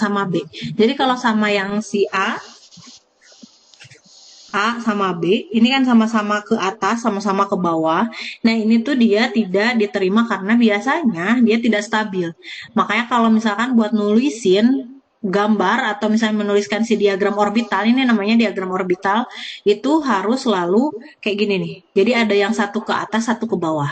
sama B. Jadi kalau sama yang si A sama B, ini kan sama-sama ke atas, sama-sama ke bawah. Nah, ini tuh dia tidak diterima karena biasanya dia tidak stabil. Makanya kalau misalkan buat nulisin gambar atau misalnya menuliskan si diagram orbital, ini namanya diagram orbital, itu harus selalu kayak gini nih. Jadi ada yang satu ke atas, satu ke bawah.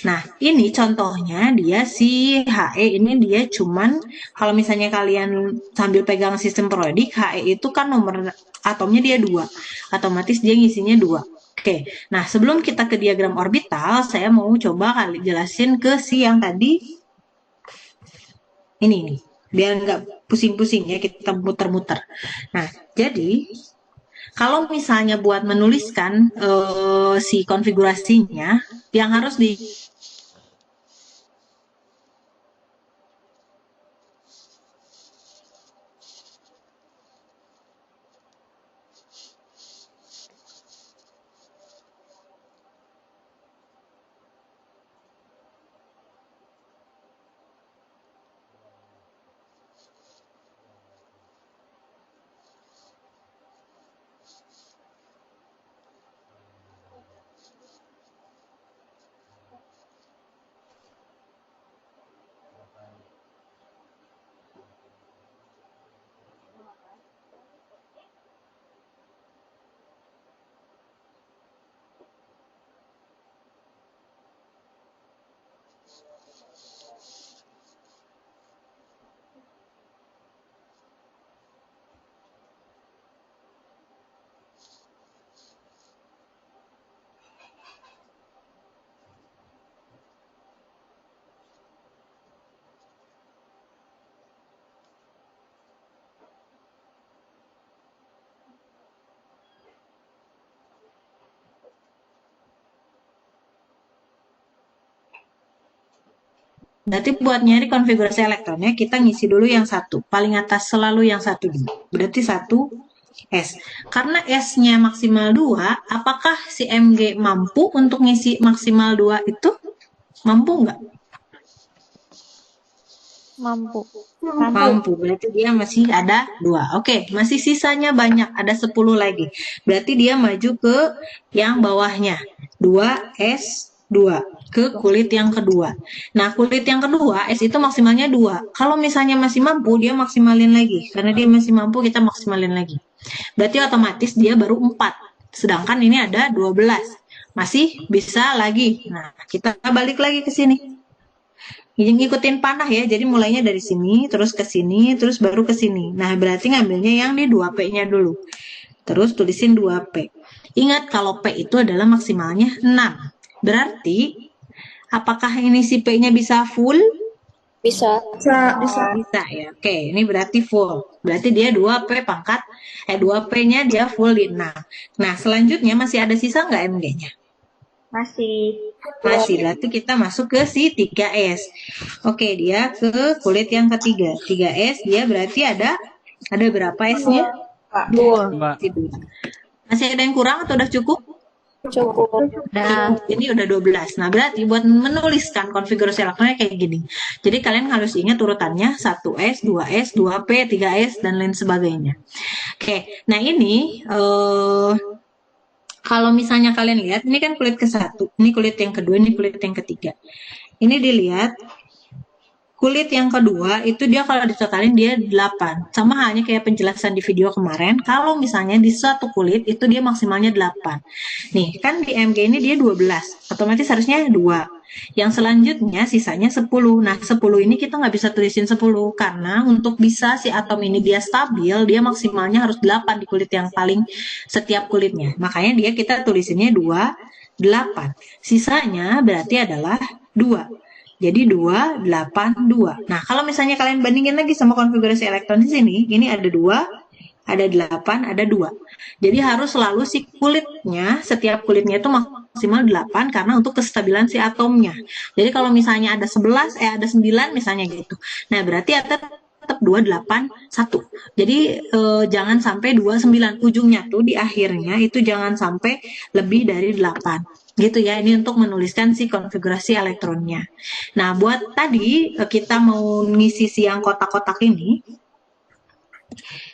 Nah, ini contohnya dia si HE ini dia cuman kalau misalnya kalian sambil pegang sistem periodik, HE itu kan nomor atomnya dia 2. Otomatis dia ngisinya 2. Oke, nah sebelum kita ke diagram orbital, saya mau coba kali jelasin ke si yang tadi ini nih. Biar nggak pusing-pusing ya kita muter-muter. Nah, jadi kalau misalnya buat menuliskan si konfigurasinya, yang harus di Berarti buat nyari konfigurasi elektronnya, kita ngisi dulu yang satu. Paling atas selalu yang satu dulu. Berarti 1S. Karena S-nya maksimal 2, apakah si MG mampu untuk ngisi maksimal 2 itu? Mampu nggak? Mampu. Mampu. Berarti dia masih ada 2. Oke, masih sisanya banyak. Ada 10 lagi. Berarti dia maju ke yang bawahnya. 2S2. Ke kulit yang kedua. Nah, kulit yang kedua, S itu maksimalnya 2. Kalau misalnya masih mampu, dia maksimalin lagi. Karena dia masih mampu, kita maksimalin lagi. Berarti otomatis dia baru 4. Sedangkan ini ada 12. Masih bisa lagi. Nah, kita balik lagi ke sini. Ngikutin panah ya, jadi mulainya dari sini, terus ke sini, terus baru ke sini. Nah, berarti ngambilnya yang di 2P-nya dulu. Terus tulisin 2P. Ingat kalau P itu adalah maksimalnya 6. Berarti apakah ini si P-nya bisa full? Bisa. Bisa ya. Oke, ini berarti full. Berarti dia 2P pangkat, 2P-nya dia full di 6. Nah, selanjutnya masih ada sisa nggak MG-nya? Masih. Masih, berarti kita masuk ke si 3S. Oke, dia ke kulit yang ketiga. 3S, dia berarti ada berapa S-nya? 2. Masih ada yang kurang atau udah cukup? Cukup. Ini udah 12. Nah, berarti buat menuliskan konfigurasi elektronnya kayak gini. Jadi kalian harus ingat urutannya 1S, 2S, 2P, 3S, dan lain sebagainya. Oke, nah ini kalau misalnya kalian lihat, ini kan kulit ke-1, ini kulit yang kedua, ini kulit yang ketiga. Ini dilihat, kulit yang kedua itu dia kalau ditotalin dia 8. Sama halnya kayak penjelasan di video kemarin, kalau misalnya di suatu kulit itu dia maksimalnya 8. Nih, kan di MG ini dia 12, otomatis harusnya 2. Yang selanjutnya sisanya 10. Nah, 10 ini kita nggak bisa tulisin 10, karena untuk bisa si atom ini dia stabil, dia maksimalnya harus 8 di kulit yang paling setiap kulitnya. Makanya dia kita tulisinnya 2, 8. Sisanya berarti adalah 2. Jadi 2, 8, 2. Nah, kalau misalnya kalian bandingin lagi sama konfigurasi elektron di sini, ini ada 2, ada 8, ada 2. Jadi harus selalu si kulitnya, setiap kulitnya itu maksimal 8 karena untuk kestabilan si atomnya. Jadi kalau misalnya ada 11, ada 9 misalnya gitu. Nah, berarti tetap 2, 8, 1. Jadi jangan sampai 2, 9. Ujungnya tuh di akhirnya itu jangan sampai lebih dari 8. Gitu ya, ini untuk menuliskan si konfigurasi elektronnya. Nah, buat tadi kita mau ngisi si yang kotak-kotak ini,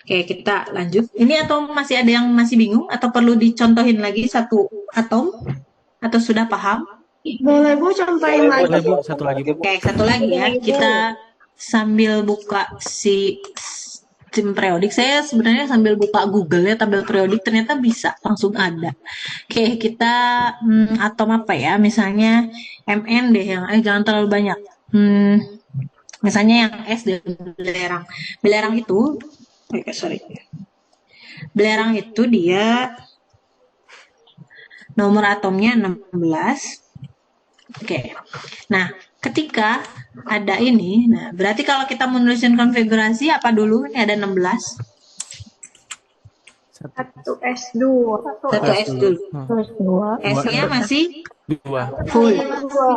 Oke, kita lanjut. Ini atau masih ada yang masih bingung atau perlu dicontohin lagi satu atom atau sudah paham? Boleh Bu contohin lagi. Boleh Bu, satu lagi Bu. Oke, satu lagi ya. Kita sambil buka si tim periodik. Saya sebenarnya sambil buka Google ya tabel periodik ternyata bisa langsung ada. Oke, kita atom apa ya? Misalnya Mn deh yang jangan terlalu banyak. Misalnya yang S deh, belerang. Belerang itu sorry. Belerang itu dia nomor atomnya 16. Oke. Nah, ketika ada ini, nah berarti kalau kita menuliskan konfigurasi apa dulu? Ini ada 16. 1S2. Satu S dulu. S-nya masih 2. full.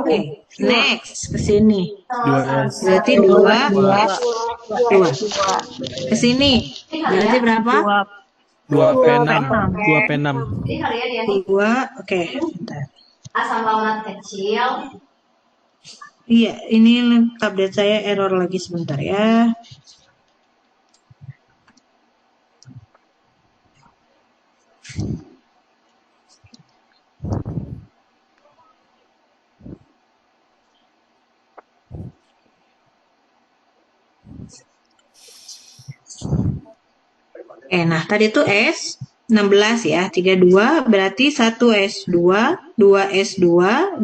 Oke. Next ke sini. 2S. Berarti 2. Ke sini. Berarti berapa? 2P6. 2P6. 2. Oke. Bentar. Asam launat kecil. Iya, ini update saya error lagi sebentar ya. Nah tadi itu S 16 ya, 32 berarti 1S2, 2S2,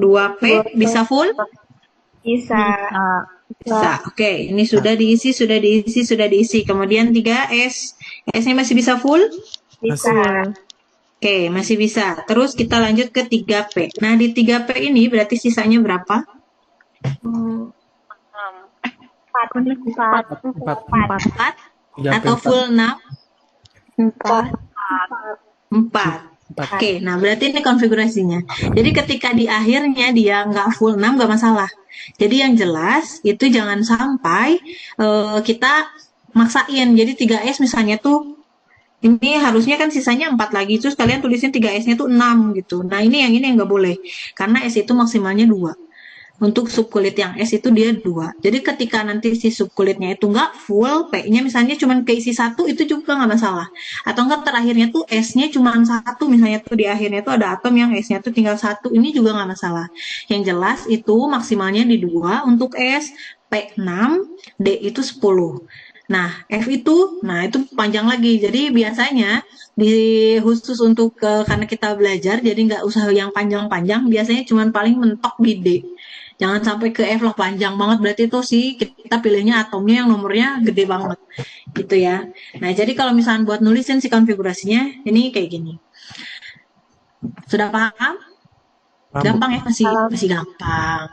2P bisa full? Bisa. Bisa. Oke, ini sudah diisi. Kemudian 3S. S-nya masih bisa full? Bisa. Oke, masih bisa. Terus kita lanjut ke 3P. Nah, di 3P ini berarti sisanya berapa? 4. 4 atau full 6? 4. Oke, nah berarti ini konfigurasinya. Jadi ketika di akhirnya dia nggak full 6 nggak masalah. Jadi yang jelas itu jangan sampai kita maksain. Jadi 3S misalnya tuh ini harusnya kan sisanya 4 lagi. Terus kalian tulisin 3S-nya tuh 6 gitu. Nah ini yang nggak boleh. Karena S itu maksimalnya 2. Untuk subkulit yang S itu dia 2. Jadi ketika nanti si subkulitnya itu nggak full, P-nya misalnya cuma keisi 1, itu juga nggak masalah. Atau enggak terakhirnya tuh S-nya cuma 1, misalnya tuh di akhirnya tuh ada atom yang S-nya tuh tinggal 1, ini juga nggak masalah. Yang jelas itu maksimalnya di 2 untuk S, P6, D itu 10. Nah, F itu, itu panjang lagi. Jadi biasanya khusus untuk karena kita belajar, jadi nggak usah yang panjang-panjang, biasanya cuma paling mentok di D. Jangan sampai ke F lah panjang banget, berarti itu sih kita pilihnya atomnya yang nomornya gede banget gitu ya. Nah jadi kalau misalnya buat nulisin si konfigurasinya ini kayak gini. Sudah paham? Gampang ya, masih gampang.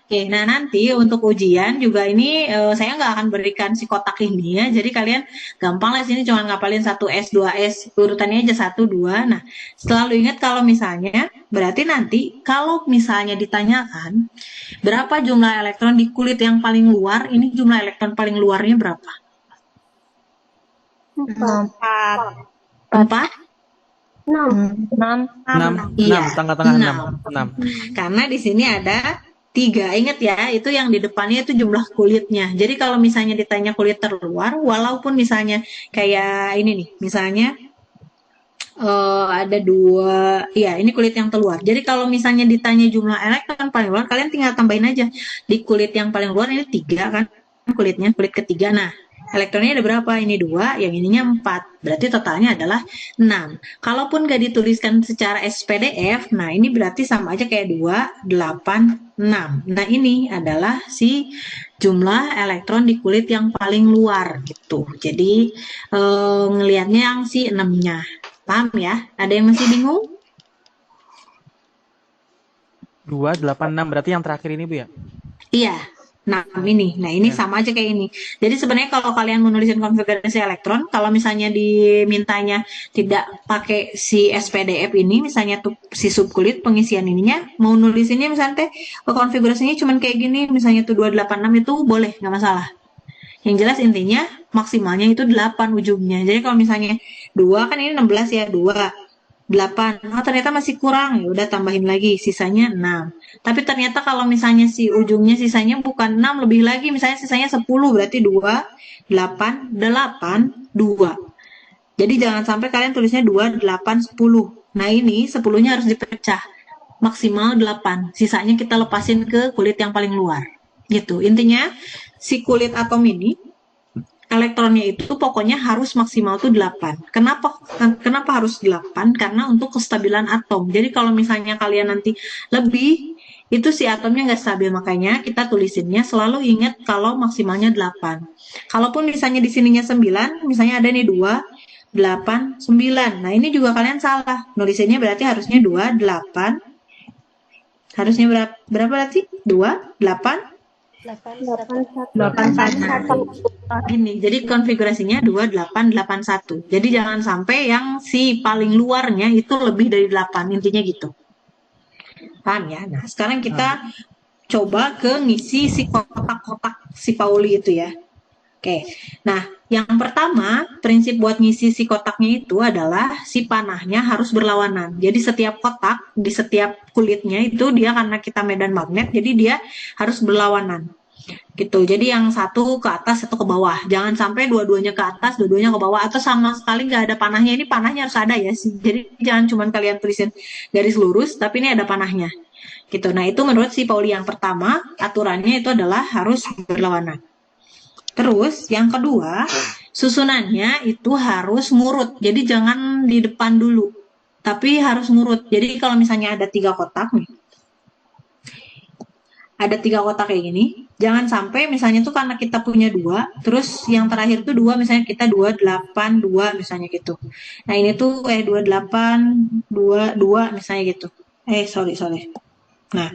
Oke, nah nanti untuk ujian juga ini saya nggak akan berikan si kotak ini ya. Jadi kalian gampang lah sini cuma ngapalin 1S, 2S, urutannya aja 1, 2. Nah, selalu ingat kalau misalnya, berarti nanti kalau misalnya ditanyakan berapa jumlah elektron di kulit yang paling luar, ini jumlah elektron paling luarnya berapa? 4. 6. Iya, tengah-tengah 6. Karena di sini ada 3, ingat ya, itu yang di depannya itu jumlah kulitnya. Jadi kalau misalnya ditanya kulit terluar, walaupun misalnya kayak ini nih, misalnya ada 2, ya ini kulit yang terluar. Jadi kalau misalnya ditanya jumlah elektron paling luar, kalian tinggal tambahin aja. Di kulit yang paling luar ini 3 kan, kulitnya, kulit ketiga. Nah, elektronnya ada berapa? Ini 2, yang ininya 4. Berarti totalnya adalah 6. Kalaupun nggak dituliskan secara SPDF, nah ini berarti sama aja kayak 2, 8, 6. Nah ini adalah si jumlah elektron di kulit yang paling luar gitu. Jadi ngelihatnya yang si 6-nya. Paham ya? Ada yang masih bingung? 2, 8, 6 berarti yang terakhir ini Bu ya? Iya. Nah ini sama aja kayak ini. Jadi sebenarnya kalau kalian menuliskan konfigurasi elektron, kalau misalnya dimintanya tidak pakai si SPDF ini, misalnya tuh si subkulit pengisian ininya, mau nulisinnya misalnya konfigurasinya cuma kayak gini, misalnya tuh 286 itu boleh, nggak masalah. Yang jelas intinya maksimalnya itu 8 ujungnya. Jadi kalau misalnya 2 kan ini 16 ya, 2. 8. Oh, ternyata masih kurang. Ya udah tambahin lagi, sisanya 6. Tapi ternyata kalau misalnya si ujungnya sisanya bukan 6, lebih lagi, misalnya sisanya 10, berarti 2, 8, 8, 2. Jadi jangan sampai kalian tulisnya 2, 8, 10. Nah ini 10-nya harus dipecah. Maksimal 8. Sisanya kita lepasin ke kulit yang paling luar. Gitu. Intinya si kulit atom ini elektronnya itu pokoknya harus maksimal tuh 8. Kenapa harus 8? Karena untuk kestabilan atom. Jadi kalau misalnya kalian nanti lebih, itu si atomnya nggak stabil. Makanya kita tulisinnya selalu ingat kalau maksimalnya 8. Kalaupun misalnya di sininya 9, misalnya ada nih 2, 8, 9. Nah ini juga kalian salah. Nulisinnya berarti harusnya 2, 8. Harusnya berapa berarti? 2, 8, 81. gini, jadi konfigurasinya 2881. Jadi jangan sampai yang si paling luarnya itu lebih dari 8, intinya gitu. Paham ya? Nah, sekarang kita coba ke ngisi si kotak-kotak si Pauli itu ya. Oke. Nah, yang pertama, prinsip buat ngisi si kotaknya itu adalah si panahnya harus berlawanan. Jadi setiap kotak di setiap kulitnya itu dia karena kita medan magnet, jadi dia harus berlawanan. Gitu. Jadi yang satu ke atas, satu ke bawah. Jangan sampai dua-duanya ke atas, dua-duanya ke bawah, atau sama sekali nggak ada panahnya. Ini panahnya harus ada ya. Jadi jangan cuma kalian tulisin garis lurus, tapi ini ada panahnya. Gitu. Nah itu menurut si Pauli yang pertama, aturannya itu adalah harus berlawanan. Terus yang kedua, susunannya itu harus ngurut. Jadi jangan di depan dulu, tapi harus ngurut. Jadi kalau misalnya ada 3 kotak nih, ada 3 kotak kayak gini, jangan sampai misalnya tuh karena kita punya 2, terus yang terakhir tuh 2, misalnya kita 2, 8, 2 misalnya gitu. Nah ini tuh 2, 8, 2, 2 misalnya gitu. Sorry. Nah,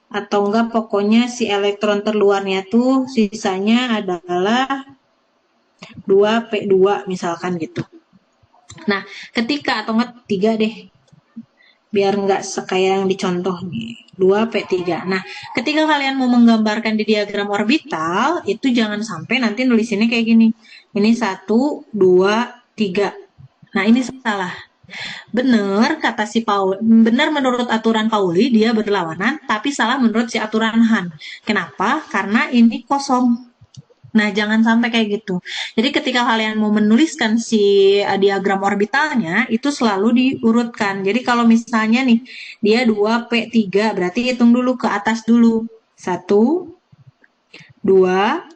atau enggak pokoknya si elektron terluarnya tuh sisanya adalah 2p2 misalkan gitu. Nah, ketika atau enggak 3 deh. Biar enggak kayak yang dicontoh nih. 2p3. Nah, ketika kalian mau menggambarkan di diagram orbital, itu jangan sampai nanti nulisinnya kayak gini. Ini 1, 2, 3. Nah, ini salah. Benar kata si Pauli, benar menurut aturan Pauli dia berlawanan, tapi salah menurut si aturan Han. Kenapa? Karena ini kosong. Nah, jangan sampai kayak gitu. Jadi ketika kalian mau menuliskan si diagram orbitalnya, itu selalu diurutkan. Jadi kalau misalnya nih, dia 2p3, berarti hitung dulu ke atas dulu. 1, 2,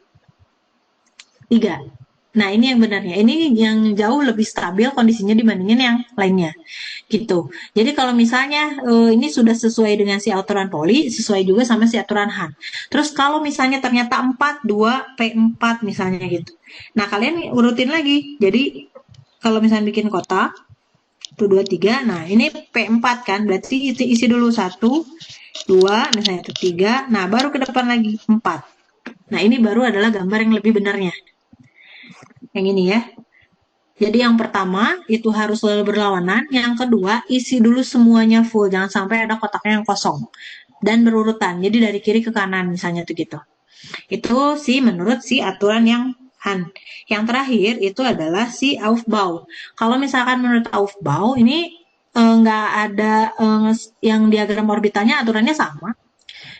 3. Nah, ini yang benarnya. Ini yang jauh lebih stabil kondisinya dibandingin yang lainnya. Gitu. Jadi kalau misalnya ini sudah sesuai dengan si aturan Pauli, sesuai juga sama si aturan Han. Terus kalau misalnya ternyata 4, 2, P4 misalnya gitu. Nah, kalian urutin lagi. Jadi kalau misalnya bikin kotak, 1, 2, 3. Nah, ini P4 kan. Berarti isi dulu 1, 2, misalnya itu 3. Nah, baru ke depan lagi 4. Nah, ini baru adalah gambar yang lebih benarnya. Yang ini ya. Jadi yang pertama itu harus selalu berlawanan. Yang kedua isi dulu semuanya full. Jangan sampai ada kotaknya yang kosong. Dan berurutan. Jadi dari kiri ke kanan misalnya tuh gitu. Itu sih menurut si aturan yang Han. Yang terakhir itu adalah si Aufbau. Kalau misalkan menurut Aufbau ini nggak ada yang diagram orbitalnya aturannya sama.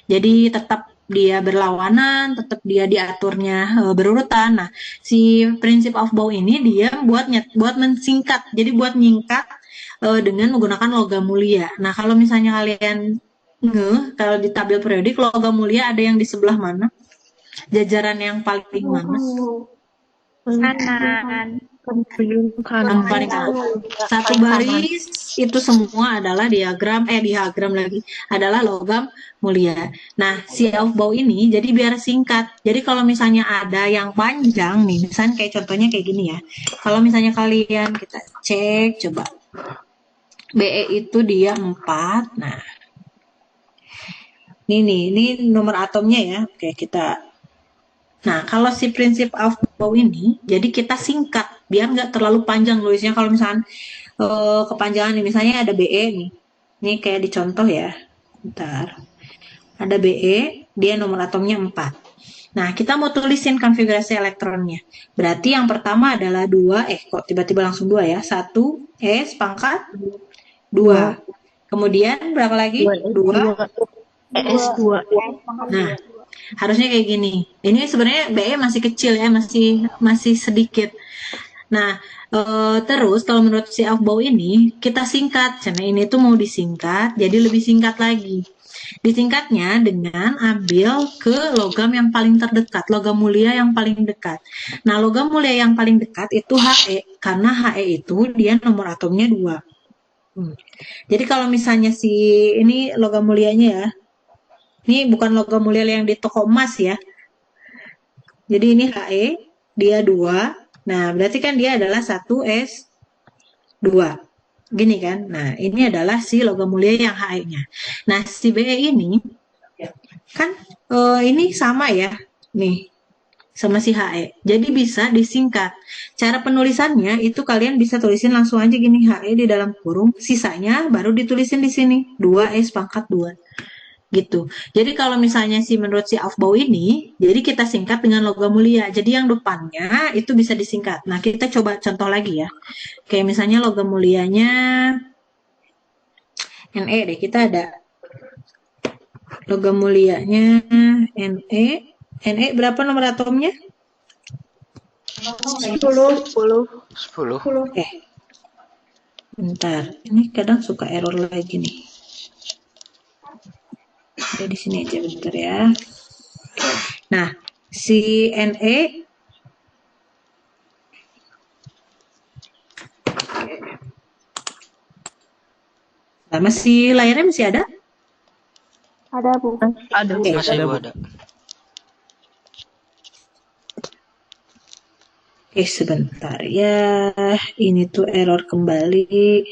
Jadi tetap dia berlawanan, tetap dia diaturnya berurutan. Nah, si prinsip Aufbau ini dia buat mensingkat. Jadi buat nyingkat dengan menggunakan logam mulia. Nah, kalau misalnya kalian kalau di tabel periodik logam mulia ada yang di sebelah mana? Jajaran yang paling mana? Kanan. Yang paling kanan. Satu baris itu semua adalah diagram lagi adalah logam mulia. Nah, si Aufbau ini jadi biar singkat. Jadi kalau misalnya ada yang panjang nih, misalnya kayak contohnya kayak gini ya. Kalau misalnya kalian kita cek coba. BE itu dia 4. Nah. Ini nomor atomnya ya. Oke, kita. Nah, kalau si prinsip Aufbau ini, jadi kita singkat, biar nggak terlalu panjang nulisnya. Kalau misalnya kepanjangan nih, misalnya ada BE nih, ini kayak dicontoh ya. Bentar. Ada BE, dia nomor atomnya 4. Nah, kita mau tulisin konfigurasi elektronnya. Berarti yang pertama adalah 2, kok tiba-tiba langsung 2 ya? 1 S pangkat 2. Kemudian berapa lagi? 2. S2. Nah, harusnya kayak gini. Ini sebenarnya BE masih kecil ya, masih sedikit. Nah, terus kalau menurut si Aufbau ini kita singkat, karena ini tuh mau disingkat, jadi lebih singkat lagi. Disingkatnya dengan ambil ke logam yang paling terdekat, logam mulia yang paling dekat. Nah, logam mulia yang paling dekat itu He, karena He itu dia nomor atomnya 2. Jadi kalau misalnya si ini logam mulianya ya, ini bukan logam mulia yang di toko emas ya. Jadi ini He, dia 2. Nah, berarti kan dia adalah 1S2. Gini kan? Nah, ini adalah si logam mulia yang He-nya. Nah, si Be ini kan ini sama ya. Nih, sama si He. Jadi bisa disingkat. Cara penulisannya itu kalian bisa tulisin langsung aja gini He di dalam kurung, sisanya baru ditulisin di sini 2S pangkat 2. Gitu. Jadi kalau misalnya menurut si Aufbau ini, jadi kita singkat dengan logam mulia. Jadi yang depannya itu bisa disingkat. Nah, kita coba contoh lagi ya. Kayak misalnya logam mulianya NE deh. Kita ada logam mulianya NE. NE berapa nomor atomnya? 10. 10. Bentar. Ini kadang suka error lagi nih. Ada di sini aja bentar ya. Nah, si NE masih layarnya masih ada? Ada, Bu. Ada. Oke. Masih Ada, Bu Bu. ada. Oke, sebentar ya. Ini tuh error kembali.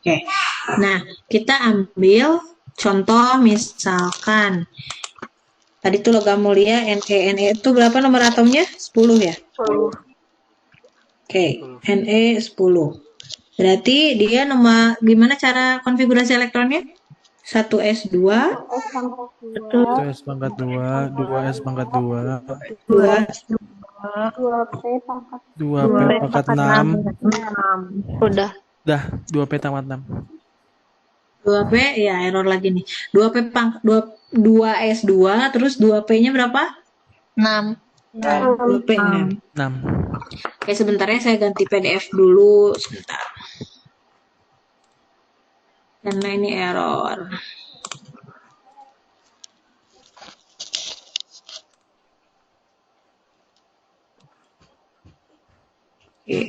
Oke. Nah, kita ambil contoh misalkan tadi tuh logam mulia NE itu berapa nomor atomnya? 10 ya? 10. Oke, NE 10. Berarti dia nomor gimana cara konfigurasi elektronnya? 1S2, S pangkat 1 S pangkat 2, 2 S pangkat 2, 2, 2P pangkat 2 P pangkat 6. 6. Udah. Dah, 2 P tamat 6. 2P ya error lagi nih. 2P 2S2 terus 2P-nya berapa? 6. 2P 6. 6. Oke, sebentar ya saya ganti PDF dulu sebentar. Karena ini error. Oke.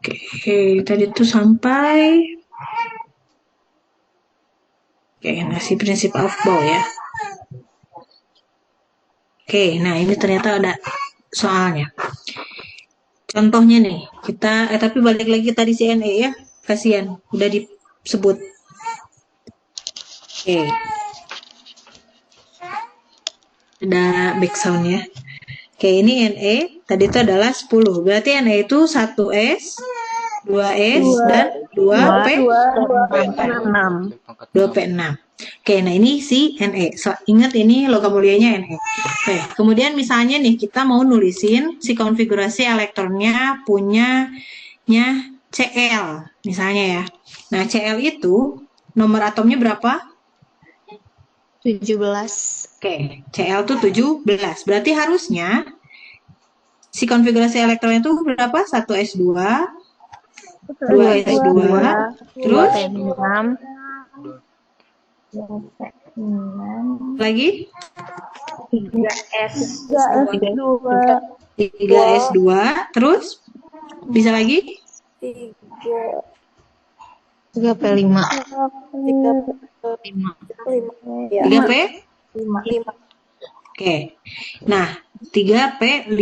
Oke, tadi tuh sampai ngasih prinsip Aufbau ya. Oke, nah ini ternyata ada soalnya. Contohnya nih, kita tapi balik lagi tadi CNE ya, kasihan udah disebut. Oke. Ada backsound ya. Oke, ini NE tadi itu adalah 10. Berarti NE itu 1S, 2S, dan 2P. 2P6. Oke, nah ini si NE. Ingat ini logam mulianya NE. Oke, kemudian misalnya nih kita mau nulisin si konfigurasi elektronnya punyanya CL misalnya ya. Nah, CL itu nomor atomnya berapa? 17. Oke, CL itu 17. Berarti harusnya si konfigurasi elektronnya itu berapa? 1S2, 2S2, terus 6. lagi 3S 3S2. 3S2. Terus? Bisa lagi? 3P5. 3P? 5. Oke. Nah, 3P5.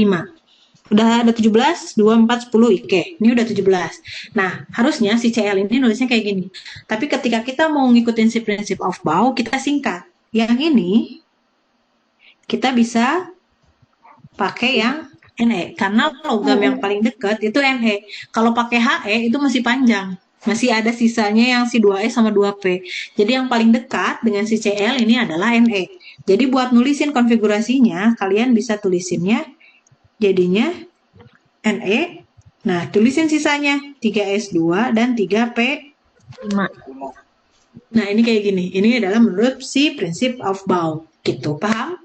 Udah ada 17, 2, 4, 10, Oke. Ini udah 17. Nah, harusnya si CL ini nulisnya kayak gini. Tapi ketika kita mau ngikutin si prinsip of Bow, kita singkat. Yang ini, kita bisa pakai yang NE. Karena logam yang paling dekat itu NE. Kalau pakai HE itu masih panjang. Masih ada sisanya yang si 2E sama 2P. Jadi yang paling dekat dengan si CL ini adalah NE. Jadi buat nulisin konfigurasinya, kalian bisa tulisinnya jadinya NE. Nah, tulisin sisanya 3S2 dan 3P5. Nah, ini kayak gini. Ini adalah menurut si prinsip of Bow. Gitu, paham?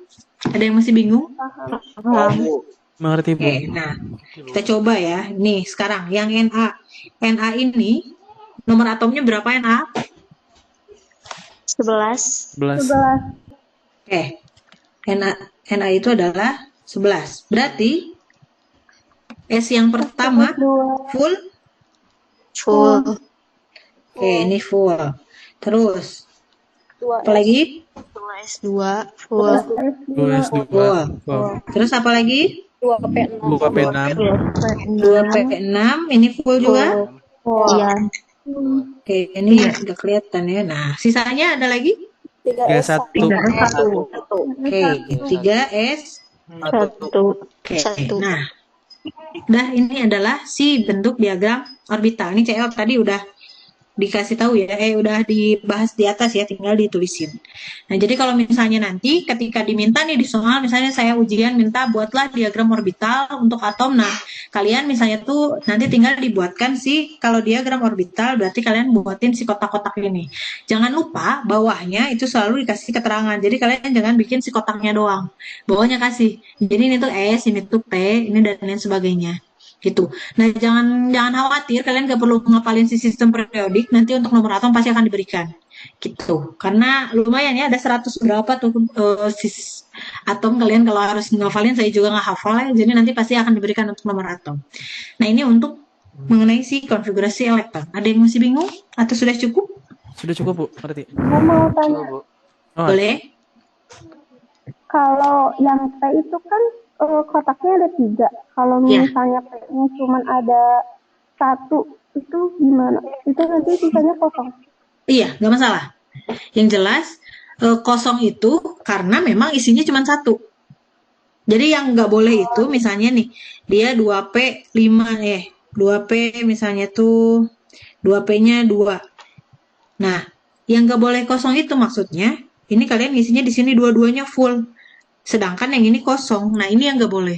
Ada yang masih bingung? Paham. Mengerti, Bu. Oke, nah kita coba ya. Nih sekarang yang Na. Na ini nomor atomnya berapa Na? 11. 11. Oke, Na itu adalah 11. Berarti S yang pertama full? Full. Oke, ini full. Terus, apa lagi? 2S2. Full. 2S2. Full. Full. Terus apa lagi? 2P6. 2P6, ini full juga? Iya. Oke, ini nggak kelihatan ya. Nah, sisanya ada lagi? 3S1. Oke, 3S. 1. Oke, nah, ini adalah si bentuk diagram orbital. Ini CL tadi udah dikasih tahu ya, udah dibahas di atas ya, tinggal ditulisin. Nah, jadi kalau misalnya nanti ketika diminta nih di soal, misalnya saya ujian minta buatlah diagram orbital untuk atom. Nah, kalian misalnya tuh nanti tinggal dibuatkan kalau diagram orbital berarti kalian buatin si kotak-kotak ini. Jangan lupa bawahnya itu selalu dikasih keterangan. Jadi kalian jangan bikin si kotaknya doang. Bawahnya kasih. Jadi ini tuh S, ini tuh P, ini dan lain sebagainya. Gitu. Nah, jangan khawatir, kalian gak perlu ngapalin si sistem periodik, nanti untuk nomor atom pasti akan diberikan. Gitu. Karena lumayan ya, ada 100 berapa tuh atom, kalian kalau harus ngafalin, saya juga nggak hafal ya, jadi nanti pasti akan diberikan untuk nomor atom. Nah, ini untuk mengenai si konfigurasi elektron. Ada yang masih bingung? Atau sudah cukup? Sudah cukup, Bu. Ngerti? Saya mau tanya, Oh, Boleh? kalau yang P itu kan kotaknya ada 3. Kalau Ya. misalnya P-nya cuma ada 1, itu gimana? Itu nanti sisanya kosong. Iya, nggak masalah. Yang jelas, kosong itu karena memang isinya cuma 1. Jadi yang nggak boleh itu misalnya nih, dia 2P5 2P misalnya tuh 2P-nya 2. Nah, yang nggak boleh kosong itu maksudnya, ini kalian ngisinya di sini dua-duanya full. Sedangkan yang ini kosong. Nah, ini yang nggak boleh.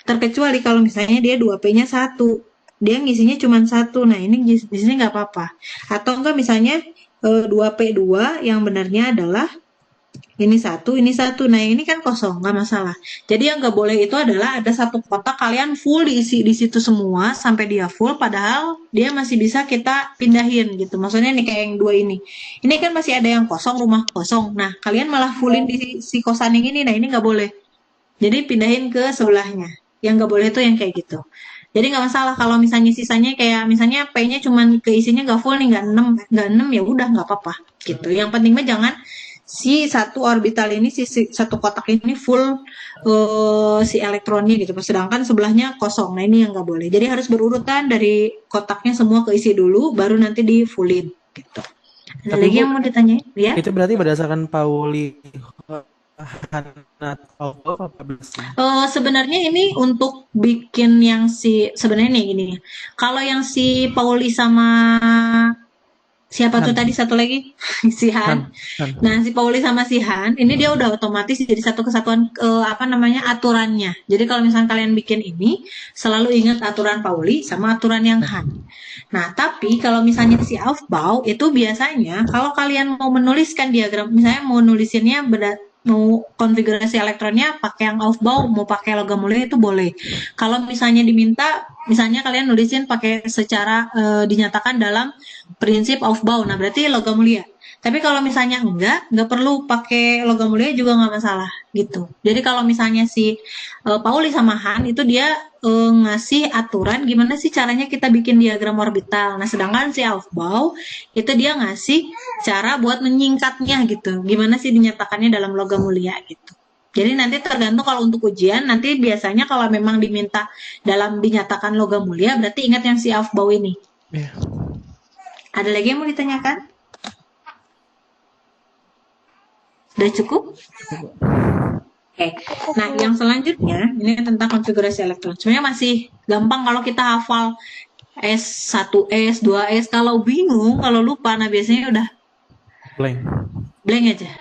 Terkecuali kalau misalnya dia 2P-nya 1. Dia ngisinya cuma 1. Nah, ini di sini nggak apa-apa. Atau enggak misalnya 2P2 yang benarnya adalah ini 1, ini 1. Nah, ini kan kosong, nggak masalah. Jadi yang nggak boleh itu adalah ada satu kotak kalian full diisi di situ semua sampai dia full, padahal dia masih bisa kita pindahin gitu. Maksudnya nih kayak yang 2 ini. Ini kan masih ada yang kosong, rumah kosong. Nah, kalian malah fullin di si kosan yang ini. Nah, ini nggak boleh. Jadi pindahin ke sebelahnya. Yang nggak boleh itu yang kayak gitu. Jadi nggak masalah kalau misalnya sisanya kayak misalnya P-nya cuman keisinya nggak full nih, nggak 6 ya udah nggak apa-apa gitu. Yang penting mah jangan si satu orbital ini, si satu kotak ini full si elektronnya gitu. Sedangkan sebelahnya kosong. Nah, ini yang nggak boleh. Jadi harus berurutan dari kotaknya semua keisi dulu, baru nanti di fullin gitu. Ada Tapi, lagi Bu, yang mau ditanyain? Ya? itu berarti berdasarkan Pauli Hanat apa belasnya? Sebenarnya ini untuk bikin yang sebenarnya nih gini. Kalau yang si Pauli sama siapa tuh Han. tadi satu lagi si Han. Han. Nah, si Pauli sama si Han ini dia udah otomatis jadi satu kesatuan aturannya. Jadi kalau misalnya kalian bikin ini selalu ingat aturan Pauli sama aturan yang Han. Nah, tapi kalau misalnya si Aufbau itu biasanya kalau kalian mau menuliskan diagram, misalnya mau nulisinnya mau konfigurasi elektronnya pakai yang Aufbau, mau pakai logam mulia itu boleh. Kalau misalnya diminta, misalnya kalian nulisin pakai secara dinyatakan dalam prinsip Aufbau, nah berarti logam mulia. Tapi kalau misalnya enggak perlu pakai logam mulia juga nggak masalah. gitu. Jadi kalau misalnya si Pauli sama Han itu dia ngasih aturan gimana sih caranya kita bikin diagram orbital. Nah, sedangkan si Aufbau itu dia ngasih cara buat menyingkatnya gitu. Gimana sih dinyatakannya dalam logam mulia gitu. Jadi nanti tergantung kalau untuk ujian, nanti biasanya kalau memang diminta dalam dinyatakan logam mulia, berarti ingat yang si Aufbau ini. Iya. Ada lagi yang mau ditanyakan? Udah cukup? Oke. Nah, yang selanjutnya ini tentang konfigurasi elektron. Sebenarnya masih gampang kalau kita hafal S1S, 2S. Kalau bingung, kalau lupa, nah biasanya udah blank aja.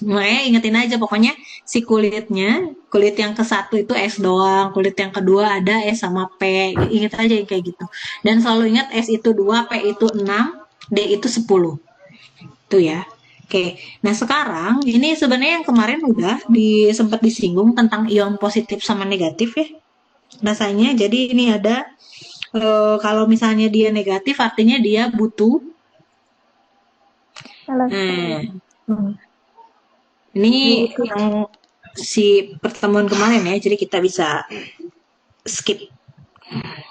Makanya ingetin aja pokoknya si kulitnya, kulit yang ke-1 itu S doang, kulit yang kedua ada S sama P. Ingat aja kayak gitu. Dan selalu ingat S itu 2, P itu 6, D itu 10. Itu ya. Oke, nah sekarang ini sebenarnya yang kemarin udah sempat disinggung tentang ion positif sama negatif ya. Rasanya jadi ini ada kalau misalnya dia negatif artinya dia butuh. Ini yang si pertemuan kemarin ya, jadi kita bisa skip.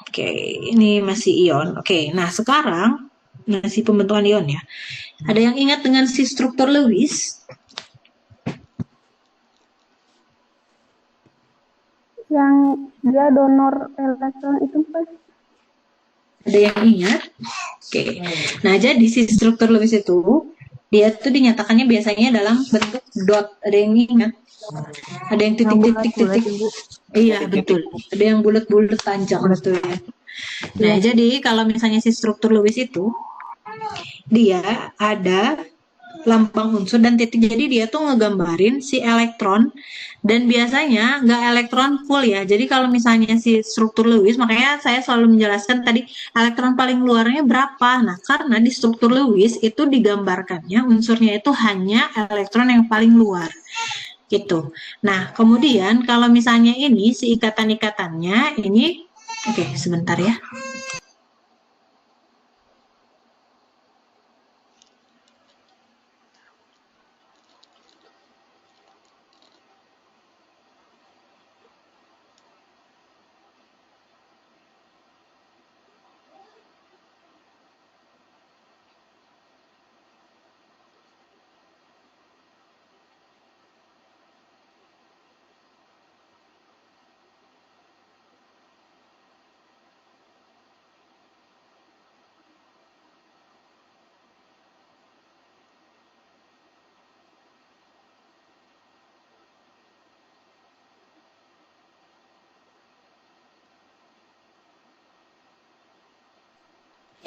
Oke, ini masih ion. Oke, nah sekarang si pembentukan ion ya. Ada yang ingat dengan si struktur Lewis? Yang dia donor elektron itu Pak? Ada yang ingat? Oke. Nah, jadi si struktur Lewis itu dia tuh dinyatakannya biasanya dalam bentuk dot. Ada yang ingat? Ada yang titik-titik-titik. Iya, betul. Ada yang bulat-bulat panjang betul ya. Nah, jadi kalau misalnya si struktur Lewis itu dia ada lambang unsur dan titik. Jadi dia tuh ngegambarin si elektron dan biasanya nggak elektron full ya. Jadi kalau misalnya si struktur Lewis, makanya saya selalu menjelaskan tadi elektron paling luarnya berapa. Nah, karena di struktur Lewis itu digambarkannya unsurnya itu hanya elektron yang paling luar. Gitu. Nah, kemudian kalau misalnya ini si ikatan-ikatannya ini, oke, sebentar ya.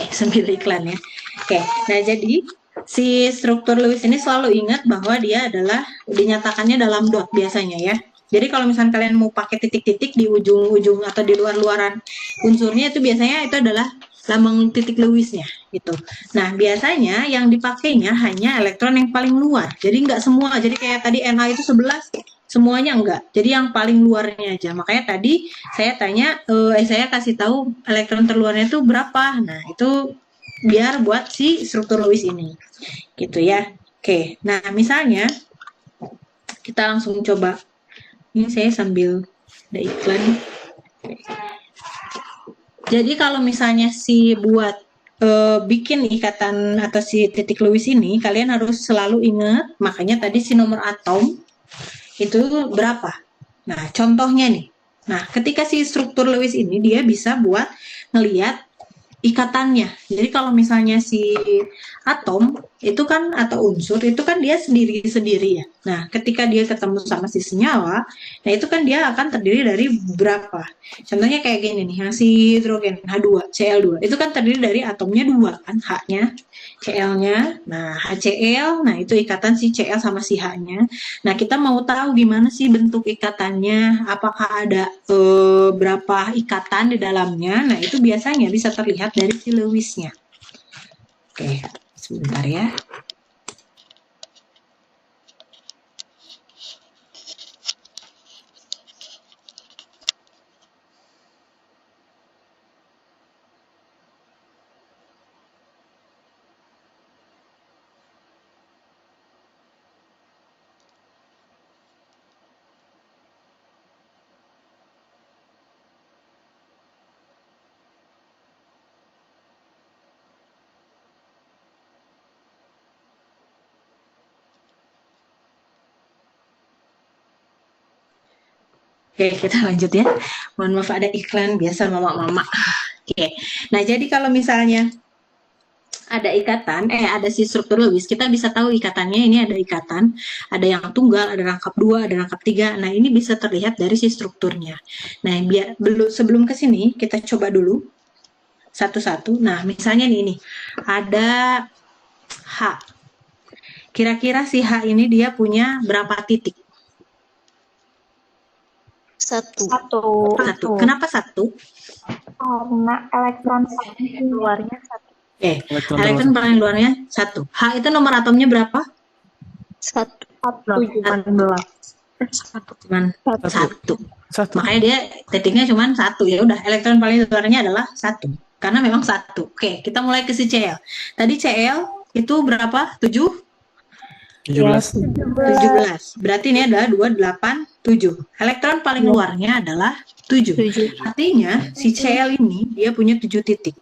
Sambil iklan ya. Oke, nah jadi si struktur Lewis ini selalu ingat bahwa dia adalah dinyatakannya dalam dot biasanya ya. Jadi kalau misalnya kalian mau pakai titik-titik di ujung-ujung atau di luar-luaran unsurnya itu biasanya itu adalah lambang titik Lewisnya gitu. Nah biasanya yang dipakainya hanya elektron yang paling luar. Jadi nggak semua. Jadi kayak tadi Na itu 11, semuanya enggak. Jadi yang paling luarnya aja. Makanya tadi saya tanya, saya kasih tahu elektron terluarnya itu berapa. Nah itu biar buat si struktur Lewis ini, gitu ya. Oke, nah misalnya kita langsung coba. Ini saya sambil ada iklan. Jadi kalau misalnya si buat bikin ikatan atau si titik Lewis ini, kalian harus selalu ingat, makanya tadi si nomor atom itu berapa. Nah, contohnya nih. Nah, ketika si struktur Lewis ini dia bisa buat ngelihat ikatannya. Jadi kalau misalnya si atom itu kan atau unsur itu kan dia sendiri-sendiri ya. Nah, ketika dia ketemu sama si senyawa, nah itu kan dia akan terdiri dari berapa? Contohnya kayak gini nih, yang si hidrogen H2, Cl2. Itu kan terdiri dari atomnya 2 kan, H-nya, Cl-nya. Nah, HCl, nah itu ikatan si Cl sama si H-nya. Nah, kita mau tahu gimana sih bentuk ikatannya, apakah ada berapa ikatan di dalamnya. Nah, itu biasanya bisa terlihat dari si Lewis-nya. Oke, sebentar ya. Oke, kita lanjut ya. Mohon maaf ada iklan biasa mama-mama. Oke. Nah, jadi kalau misalnya ada ikatan, ada si struktur Lewis, kita bisa tahu ikatannya ini ada ikatan, ada yang tunggal, ada rangkap 2, ada rangkap 3. Nah, ini bisa terlihat dari si strukturnya. Nah, sebelum ke sini, kita coba dulu satu-satu. Nah, misalnya nih, ada H. Kira-kira si H ini dia punya berapa titik? Satu. Satu. Kenapa satu? Karena elektron Keluarnya satu. Elektron paling luarnya satu. H itu nomor atomnya berapa? Satu. Cuman satu. Satu. Makanya dia titiknya cuma satu. Ya udah, elektron paling luarnya adalah satu. Karena memang satu. Oke, kita mulai ke si Cl. Tadi Cl itu berapa? 17. 17. Berarti ini adalah 2, 8, 7. Elektron paling luarnya adalah 7. Artinya si Cl ini dia punya 7 titik.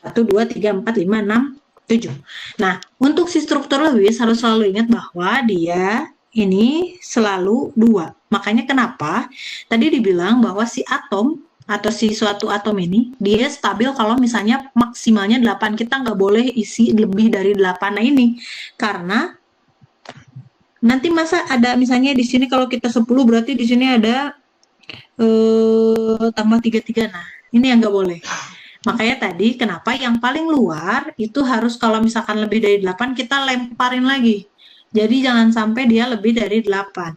1, 2, 3, 4, 5, 6, 7. Nah, untuk si struktur Lewis harus selalu ingat bahwa dia ini selalu 2. Makanya kenapa tadi dibilang bahwa si atom atau si suatu atom ini dia stabil kalau misalnya maksimalnya 8. Kita nggak boleh isi lebih dari 8. Nah, ini karena nanti masa ada misalnya di sini kalau kita 10 berarti di sini ada tambah 33. Nah, ini yang nggak boleh. Makanya tadi kenapa yang paling luar itu harus kalau misalkan lebih dari 8 kita lemparin lagi. Jadi jangan sampai dia lebih dari 8.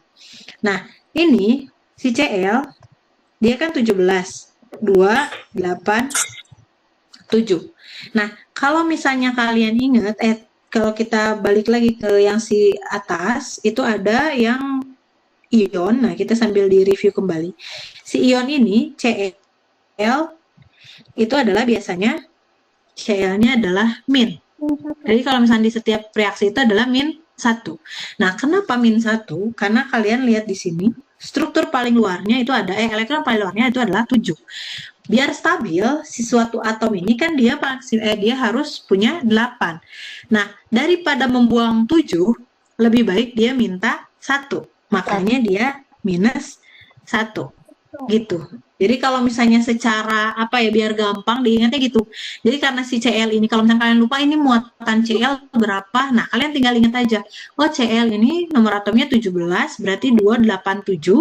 Nah, ini si Cl dia kan 17. 2, 8, 7. Nah, kalau misalnya kalian ingat, kalau kita balik lagi ke yang si atas, itu ada yang ion. Nah, kita sambil di-review kembali. Si ion ini, Cl, itu adalah biasanya Cl-nya adalah min. Jadi kalau misalnya di setiap reaksi itu adalah min 1. Nah, kenapa min 1? Karena kalian lihat di sini, struktur paling luarnya itu ada, elektron paling luarnya itu adalah 7. Biar stabil, si suatu atom ini kan dia harus punya 8. Nah, daripada membuang 7, lebih baik dia minta 1. Makanya dia minus 1. Gitu. Jadi kalau misalnya secara biar gampang diingatnya gitu. Jadi karena si Cl ini kalau misalnya kalian lupa ini muatan Cl berapa, nah kalian tinggal ingat aja. Oh, Cl ini nomor atomnya 17, berarti 287.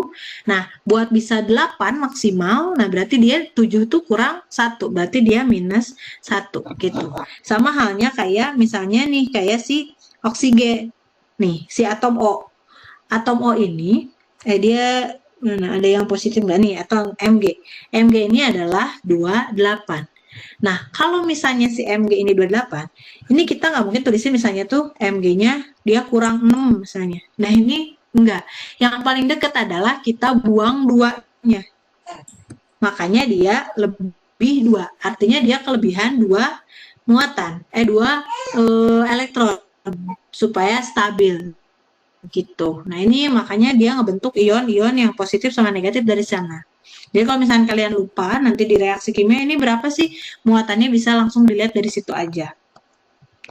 Nah, buat bisa 8 maksimal, nah berarti dia 7 tuh kurang 1, berarti dia minus 1 gitu. Sama halnya kayak misalnya nih kayak si oksigen. Nih, si atom O. Atom O ini dia ada yang positif nggak nih? Atau Mg. Mg ini adalah 28. Nah, kalau misalnya si Mg ini 28, ini kita nggak mungkin tulisin misalnya tuh Mg-nya dia kurang 6 misalnya. Nah, ini enggak. Yang paling dekat adalah kita buang 2-nya. Makanya dia lebih 2. Artinya dia kelebihan 2 muatan. 2 elektron supaya stabil. Gitu. Nah, ini makanya dia ngebentuk ion-ion yang positif sama negatif dari sana. Jadi kalau misalnya kalian lupa, nanti di reaksi kimia ini berapa sih muatannya bisa langsung dilihat dari situ aja.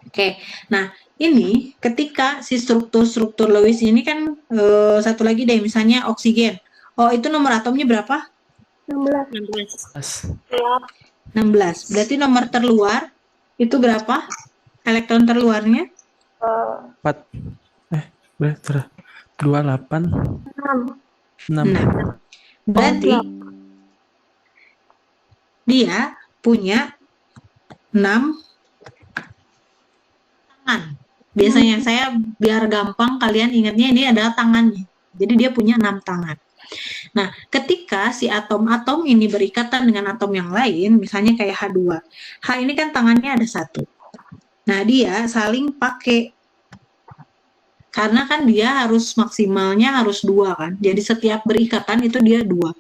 Oke, nah ini ketika si struktur Lewis ini kan satu lagi deh, misalnya oksigen. Oh, itu nomor atomnya berapa? 16. 16. Berarti nomor terluar itu berapa? Elektron terluarnya? 4. Berarti 28. 6. Berarti dia punya 6 tangan. Biasanya saya biar gampang kalian ingatnya ini adalah tangannya. Jadi dia punya 6 tangan. Nah, ketika si atom-atom ini berikatan dengan atom yang lain, misalnya kayak H2. H ini kan tangannya ada 1. Nah, dia saling pakai. Karena kan dia harus maksimalnya harus 2 kan. Jadi setiap berikatan itu dia 2.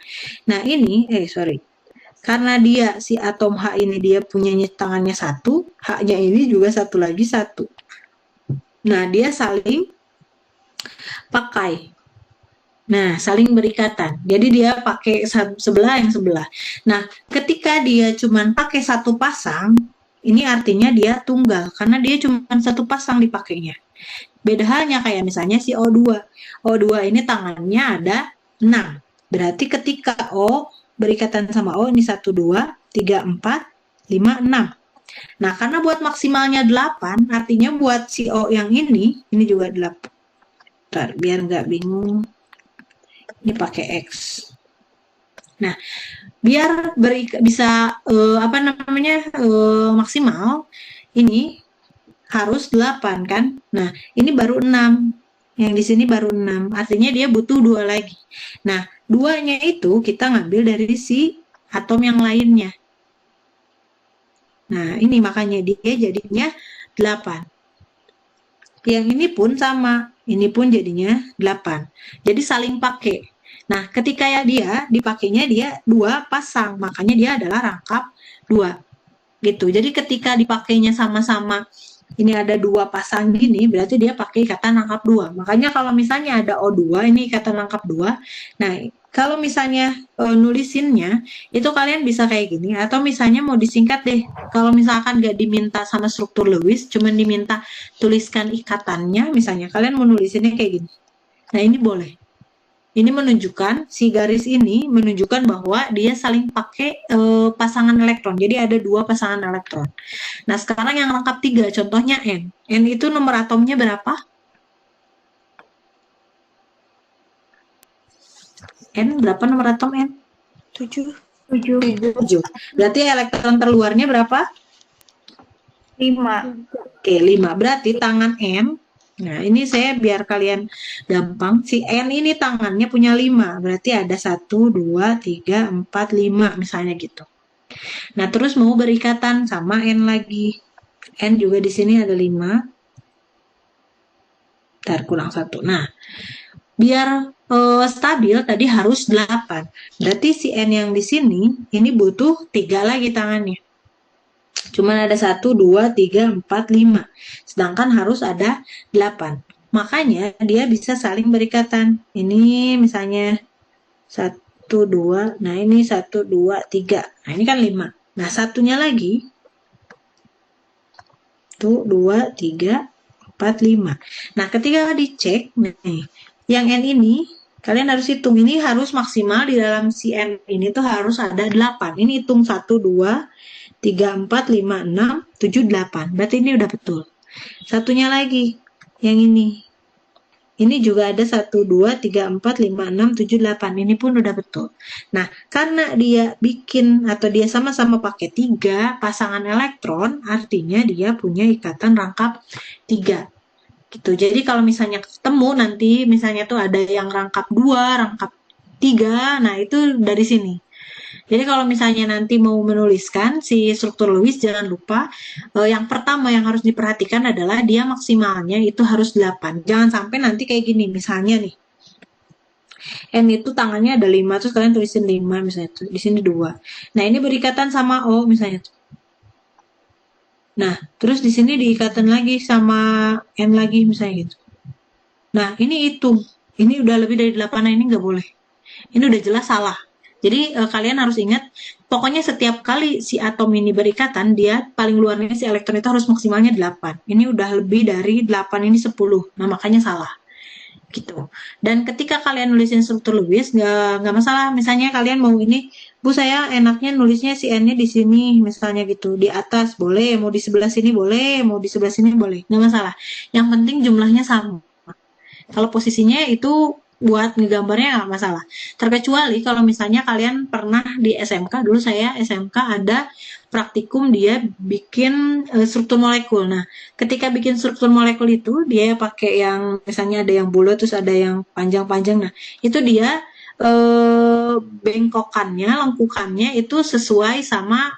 Nah, ini karena dia si atom H ini dia punya tangannya 1, H-nya ini juga satu lagi 1. Nah, dia saling pakai. Nah, saling berikatan. Jadi dia pakai sebelah yang sebelah. Nah, ketika dia cuman pakai 1 pasang, ini artinya dia tunggal karena dia cuma 1 pasang dipakainya. Beda halnya kayak misalnya si O2. O2 ini tangannya ada 6. Berarti ketika O berikatan sama O ini 1, 2, 3, 4, 5, 6. Nah, karena buat maksimalnya 8, artinya buat si O yang ini juga 8. Bentar, biar nggak bingung. Ini pakai X. Nah, biar bisa maksimal, ini harus 8 kan. Nah, ini baru 6. Yang di sini baru 6. Artinya dia butuh 2 lagi. Nah, 2-nya itu kita ngambil dari si atom yang lainnya. Nah, ini makanya dia jadinya 8. Yang ini pun sama. Ini pun jadinya 8. Jadi saling pakai. Nah, ketika ya dia dipakainya dia 2 pasang. Makanya dia adalah rangkap 2. Gitu. Jadi ketika dipakainya sama-sama ini ada 2 pasang gini, berarti dia pakai ikatan rangkap 2. Makanya kalau misalnya ada O2, ini ikatan rangkap 2. Nah, kalau misalnya nulisinnya, itu kalian bisa kayak gini. Atau misalnya mau disingkat deh. Kalau misalkan nggak diminta sama struktur Lewis, cuman diminta tuliskan ikatannya, misalnya kalian mau nulisinnya kayak gini. Nah, ini boleh. Ini menunjukkan, si garis ini menunjukkan bahwa dia saling pakai pasangan elektron. Jadi ada 2 pasangan elektron. Nah, sekarang yang rangkap 3, contohnya N. N itu nomor atomnya berapa? N berapa nomor atom N? 7. 7. Berarti elektron terluarnya berapa? 5. Oke, 5. Berarti tangan N. Nah, ini saya biar kalian gampang. Si N ini tangannya punya 5. Berarti ada 1, 2, 3, 4, 5 misalnya gitu. Nah, terus mau berikatan sama N lagi. N juga di sini ada 5. Ntar kurang 1. Nah, biar stabil tadi harus 8. Berarti si N yang di sini ini butuh 3 lagi tangannya. Cuman ada 1, 2, 3, 4, 5. Sedangkan harus ada 8. Makanya dia bisa saling berikatan. Ini misalnya 1, 2. Nah, ini 1, 2, 3. Nah, ini kan 5. Nah, satunya lagi. 1, 2, 3, 4, 5. Nah, ketika dicek, nih, yang N ini, kalian harus hitung. Ini harus maksimal di dalam si N ini tuh harus ada 8. Ini hitung 1, 2, 3, 4, 5, 6, 7, 8. Berarti ini udah betul. Satunya lagi, yang ini. Ini juga ada 1, 2, 3, 4, 5, 6, 7, 8. Ini pun udah betul. Nah, karena dia bikin atau dia sama-sama pakai 3 pasangan elektron, artinya dia punya ikatan rangkap 3. Gitu. Jadi kalau misalnya ketemu nanti, misalnya tuh ada yang rangkap 2, rangkap 3, nah itu dari sini. Jadi kalau misalnya nanti mau menuliskan si struktur Lewis, jangan lupa yang pertama yang harus diperhatikan adalah dia maksimalnya itu harus 8. Jangan sampai nanti kayak gini, misalnya nih. N itu tangannya ada 5, terus kalian tulisin 5 misalnya tuh, di sini 2. Nah, ini berikatan sama O misalnya tuh. Nah, terus di sini diikatan lagi sama N lagi misalnya gitu. Nah, ini hitung. Ini udah lebih dari 8, nah ini nggak boleh. Ini udah jelas salah. Jadi kalian harus ingat, pokoknya setiap kali si atom ini berikatan, dia paling luarnya si elektron itu harus maksimalnya 8. Ini udah lebih dari 8, ini 10. Nah, makanya salah. Gitu. Dan ketika kalian nulisin struktur Lewis, nggak masalah. Misalnya kalian mau ini, Bu, saya enaknya nulisnya si N-nya di sini, misalnya gitu. Di atas boleh, mau di sebelah sini boleh, mau di sebelah sini boleh. Nggak masalah. Yang penting jumlahnya sama. Kalau posisinya itu buat ngegambarnya nggak masalah. Terkecuali kalau misalnya kalian pernah di SMK, dulu saya SMK ada praktikum dia bikin struktur molekul. Nah, ketika bikin struktur molekul itu dia pakai yang misalnya ada yang bulat terus ada yang panjang-panjang. Nah, itu dia bengkokannya, lengkukannya itu sesuai sama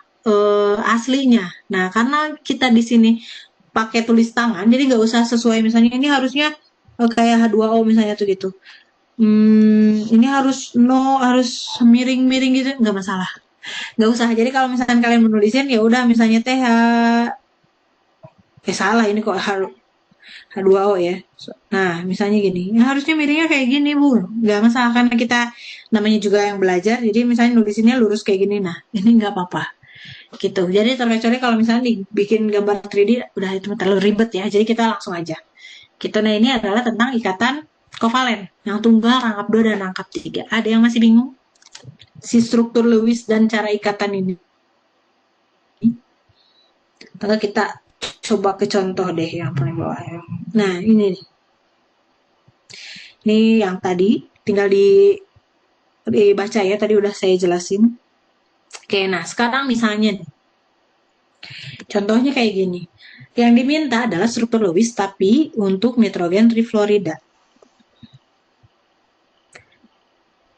aslinya. Nah, karena kita di sini pakai tulis tangan, jadi nggak usah sesuai misalnya ini harusnya kayak H2O misalnya tuh gitu. Ini harus miring-miring gitu, nggak masalah, nggak usah. Jadi kalau misalkan kalian menulisin ya udah misalnya salah ini kok H2O ya. Nah misalnya gini, ya harusnya miringnya kayak gini Bu, nggak masalah karena kita namanya juga yang belajar. Jadi misalnya nulisinnya lurus kayak gini, nah ini nggak apa-apa gitu. Jadi terkecuali kalau misalnya dibikin gambar 3D udah itu terlalu ribet ya. Jadi kita langsung aja Ketone ini adalah tentang ikatan kovalen, yang tunggal, rangkap 2, dan rangkap 3. Ada yang masih bingung? Si struktur Lewis dan cara ikatan ini. Maka kita coba ke contoh deh yang paling bawah. Nah, ini nih. Ini yang tadi, tinggal dibaca ya, tadi udah saya jelasin. Oke, nah sekarang misalnya nih, contohnya kayak gini. Yang diminta adalah struktur Lewis tapi untuk nitrogen trifluorida.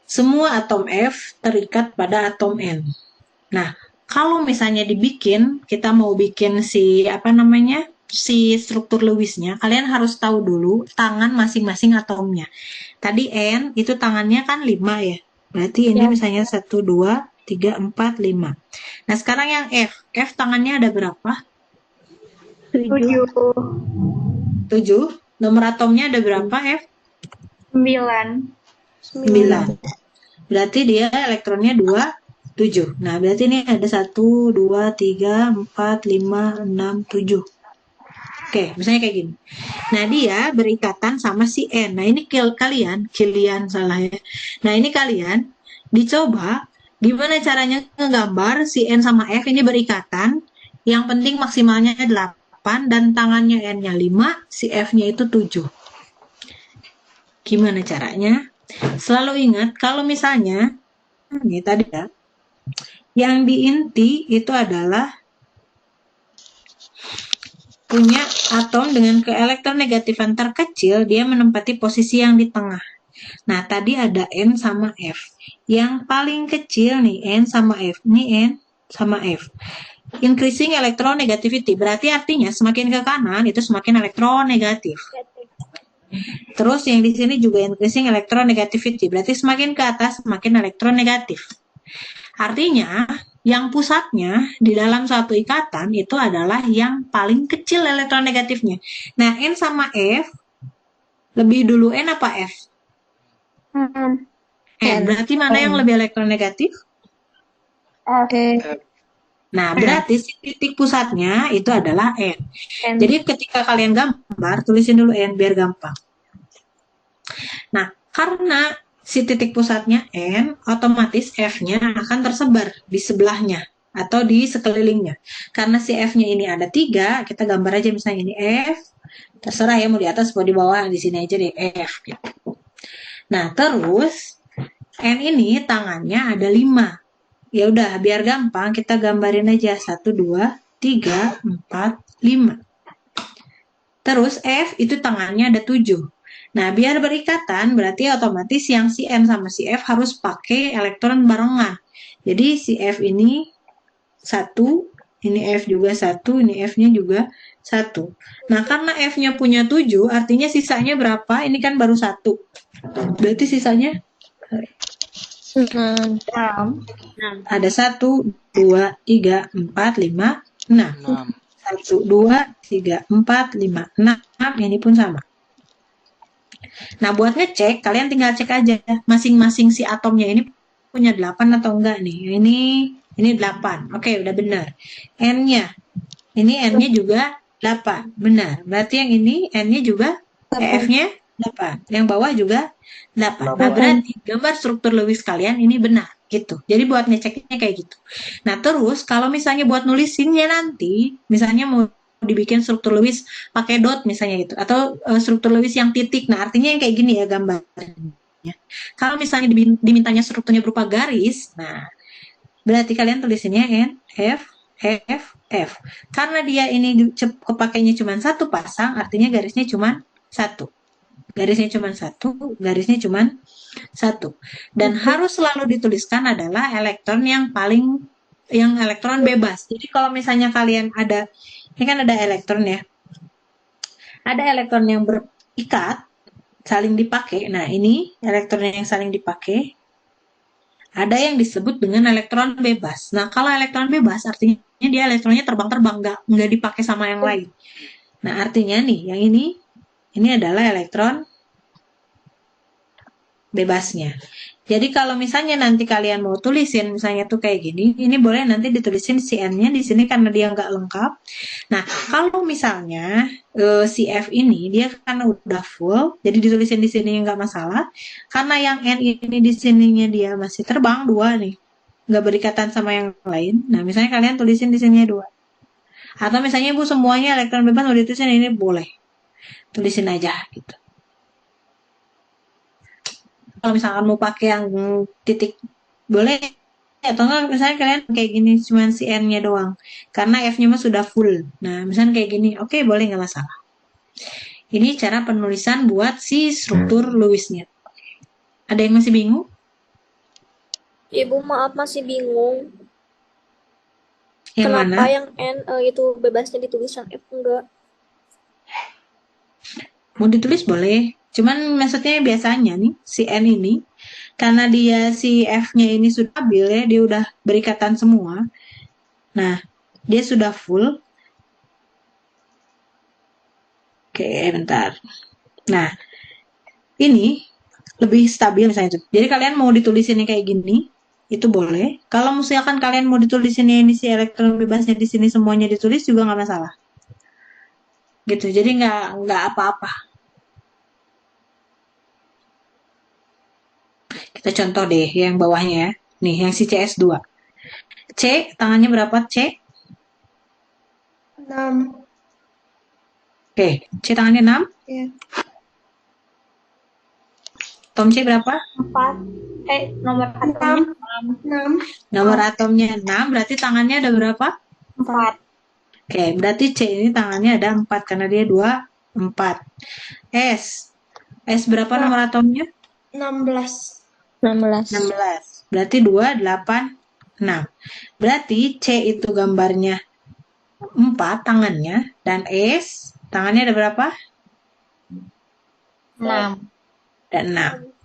Semua atom F terikat pada atom N. Nah, kalau misalnya dibikin, kita mau bikin si struktur Lewisnya, kalian harus tahu dulu tangan masing-masing atomnya. Tadi N itu tangannya kan 5 ya. Berarti ini misalnya 1, 2, 3, 4, 5. Nah, sekarang yang F. F tangannya ada berapa? 7. 7. Nomor atomnya ada berapa F? 9. 9. Berarti dia elektronnya 7. Nah, berarti ini ada 1, 2, 3, 4, 5, 6, 7. Oke, misalnya kayak gini. Nah, dia berikatan sama si N. Nah, ini kalian salah ya. Nah, ini kalian dicoba gimana caranya ngegambar si N sama F ini berikatan. Yang penting maksimalnya 8 dan tangannya N-nya 5, si F-nya itu 7. Gimana caranya? Selalu ingat kalau misalnya ini tadi ya, yang di inti itu adalah punya atom dengan keelektronegatifan terkecil, dia menempati posisi yang di tengah. Nah, tadi ada N sama F. Yang paling kecil nih, N sama F. Ini N sama F. Increasing electronegativity, berarti artinya semakin ke kanan itu semakin elektronegatif. Terus yang di sini juga increasing electronegativity, berarti semakin ke atas semakin elektronegatif. Artinya, yang pusatnya di dalam suatu ikatan itu adalah yang paling kecil elektronegatifnya. Nah, N sama F, lebih dulu N apa F? N. N. Berarti mana yang lebih elektronegatif? F. Nah, berarti si titik pusatnya itu adalah N. Jadi ketika kalian gambar, tulisin dulu N biar gampang. Nah, karena si titik pusatnya N, otomatis F-nya akan tersebar di sebelahnya atau di sekelilingnya. Karena si F-nya ini ada 3, kita gambar aja misalnya ini F, terserah ya mau di atas mau di bawah, di sini aja deh F. Gitu. Nah, terus N ini tangannya ada 5. Ya udah, biar gampang kita gambarin aja 1, 2, 3, 4, 5. Terus F itu tangannya ada 7. Nah, biar berikatan berarti otomatis yang si N sama si F harus pakai elektron barengan. Jadi si F ini 1, ini F juga 1, ini F-nya juga 1. Nah, karena F-nya punya 7, artinya sisanya berapa? Ini kan baru 1. Berarti sisanya 6. ada 1, 2, 3, 4, 5, 6. 1, 2, 3, 4, 5, 6. Ini pun sama. Nah, buat ngecek, kalian tinggal cek aja masing-masing si atomnya ini punya 8 atau enggak nih. Ini 8. Oke, udah benar. N-nya. Ini N-nya juga 8. Benar. Berarti yang ini N-nya juga F-nya 8. Yang bawah juga 8. Nah, berarti gambar struktur Lewis kalian ini benar gitu. Jadi buat ngeceknya kayak gitu. Nah, terus kalau misalnya buat nulisinnya nanti, misalnya mau dibikin struktur Lewis pakai dot misalnya gitu, atau struktur Lewis yang titik. Nah, artinya yang kayak gini ya gambarnya. Kalau misalnya dimintanya strukturnya berupa garis, nah berarti kalian tulisinnya N, F, F, F. Karena dia ini kepakainya cuma 1 pasang, artinya garisnya cuma 1. Garisnya cuma 1, garisnya cuma 1. Dan harus selalu dituliskan adalah elektron yang elektron bebas. Jadi kalau misalnya kalian ada, ini kan ada elektron ya. Ada elektron yang berikat, saling dipakai. Nah, ini elektron yang saling dipakai. Ada yang disebut dengan elektron bebas. Nah, kalau elektron bebas artinya dia elektronnya terbang-terbang, nggak dipakai sama yang lain. Nah, artinya nih, yang ini adalah elektron bebasnya. Jadi kalau misalnya nanti kalian mau tulisin misalnya tuh kayak gini, ini boleh nanti ditulisin si N-nya di sini karena dia nggak lengkap. Nah, kalau misalnya si F ini dia karena udah full, jadi ditulisin di sini nggak masalah. Karena yang N ini di sininya dia masih terbang dua nih, nggak berikatan sama yang lain. Nah, misalnya kalian tulisin di sininya dua. Atau misalnya ibu semuanya elektron bebas mau ditulisin ini boleh, tulisin aja gitu. Kalau misalkan mau pakai yang titik boleh, atau enggak misalnya kalian kayak gini cuma si N-nya doang karena F-nya mah sudah full. Nah misalnya kayak gini, oke, boleh, nggak masalah. Ini cara penulisan buat si struktur Lewis-nya. Ada yang masih bingung? Ibu maaf masih bingung. Yang Kenapa mana? yang N itu bebasnya ditulis, yang F enggak? Mau ditulis boleh, cuman maksudnya biasanya nih si N ini karena dia si F-nya ini sudah stabil ya, dia udah berikatan semua. Nah, dia sudah full. Oke, bentar. Nah, ini lebih stabil misalnya itu. Jadi kalian mau ditulisinnya kayak gini, itu boleh. Kalau misalkan kalian mau ditulisinnya ini si elektron bebasnya di sini semuanya ditulis juga nggak masalah. Gitu. Jadi nggak apa-apa. Kita contoh deh yang bawahnya ya. Nih, yang si CS2. C, tangannya berapa C? 6. Oke, C tangannya 6. Ya. Tom C berapa? 4. Nomor atomnya 6. Nomor atomnya 6, berarti tangannya ada berapa? 4. Oke, berarti C ini tangannya ada 4 karena dia 2, 4. S. S berapa nomor atomnya? 16. 16. 16. Berarti 2, 8, 6. Berarti C itu gambarnya 4 tangannya, dan S tangannya ada berapa? 6. Dan 6.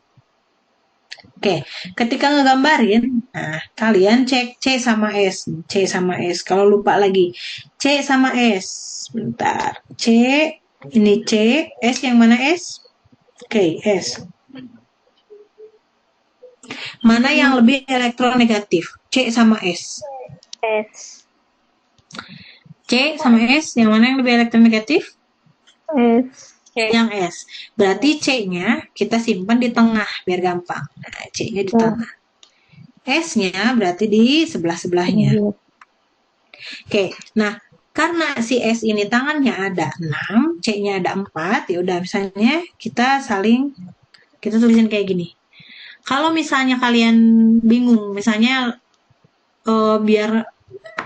Oke, ketika ngegambarin, nah kalian cek C sama S. C sama S. Kalau lupa lagi, C sama S. Bentar. C, ini C. S yang mana S? Oke, S. Mana yang lebih elektronegatif? C sama S. S. C sama S, yang mana yang lebih elektronegatif? S. Yang S. Berarti C-nya kita simpan di tengah biar gampang. Nah, C-nya di tengah. S-nya berarti di sebelah-sebelahnya. Oke, nah karena si S ini tangannya ada 6, C-nya ada 4, ya udah misalnya kita tulisin kayak gini. Kalau misalnya kalian bingung, misalnya biar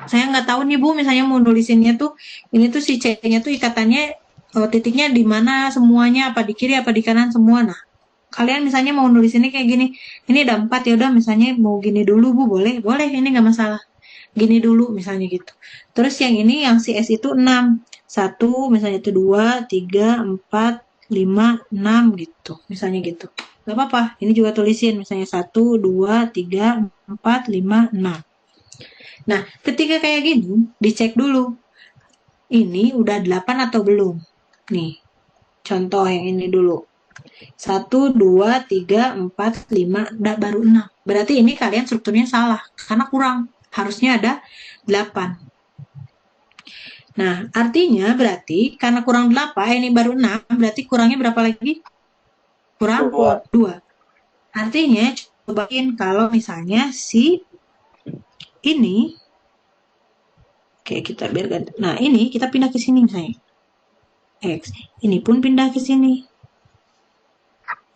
saya nggak tahu nih Bu, misalnya mau nulisinnya tuh ini tuh si C-nya tuh ikatannya titiknya di mana semuanya, apa di kiri apa di kanan semua. Nah, kalian misalnya mau nulisinnya kayak gini, ini ada 4 ya udah misalnya mau gini dulu Bu, boleh, ini nggak masalah. Gini dulu misalnya gitu. Terus yang ini yang si S itu 6. 1 misalnya itu 2, 3, 4, 5, 6 gitu. Misalnya gitu. Gak apa-apa. Ini juga tulisin misalnya 1, 2, 3, 4, 5, 6. Nah, ketika kayak gini, dicek dulu. Ini udah 8 atau belum? Nih, contoh yang ini dulu. 1, 2, 3, 4, 5, baru 6. Berarti ini kalian strukturnya salah, karena kurang. Harusnya ada 8. Nah, artinya berarti karena kurang 8, ini baru 6, berarti kurangnya berapa lagi? Kurang 2. Artinya, cobain kalau misalnya si ini, oke kita biar ganti. Nah, ini kita pindah ke sini misalnya. X. Ini pun pindah ke sini.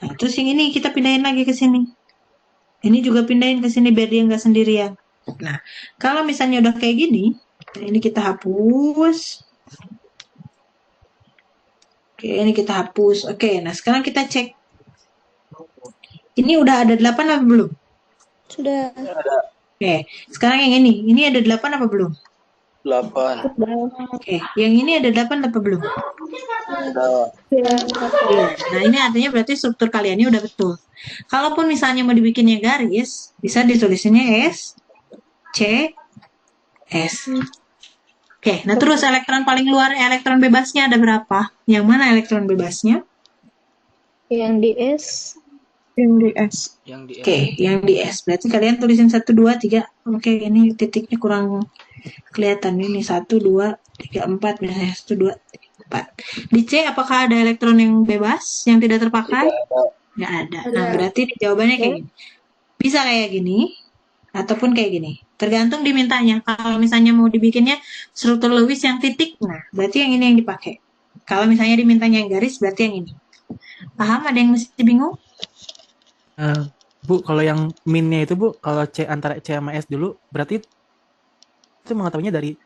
Nah, terus yang ini kita pindahin lagi ke sini. Ini juga pindahin ke sini biar dia nggak sendirian. Nah, kalau misalnya udah kayak gini, ini kita hapus. Oke, ini kita hapus. Oke, nah sekarang kita cek. Ini udah ada 8 apa belum? Sudah. Oke, sekarang yang ini ada 8 apa belum? 8. Oke, yang ini ada 8 apa belum? Iya. Nah, ini artinya berarti struktur kaliannya udah betul. Kalaupun misalnya mau dibikinnya garis, bisa ditulisinnya S, C, S. Oke, nah terus elektron paling luar, elektron bebasnya ada berapa? Yang mana elektron bebasnya? Yang di S. Yang di S. Yang di Oke, yang di S. Berarti kalian tulisin 1, 2, 3. Oke, ini titiknya kurang kelihatan. Ini 1, 2, 3, 4. Misalnya 1, 2, 3, 4. Di C, apakah ada elektron yang bebas, yang tidak terpakai? Nggak ada. Nah, berarti jawabannya kayak gini. Bisa kayak gini, ataupun kayak gini. Tergantung dimintanya. Kalau misalnya mau dibikinnya struktur Lewis yang titik, nah berarti yang ini yang dipakai. Kalau misalnya dimintanya yang garis, berarti yang ini. Paham? Ada yang mesti bingung? Bu, kalau yang minnya itu Bu, kalau C antara C sama S dulu, berarti itu mengetahuinya dari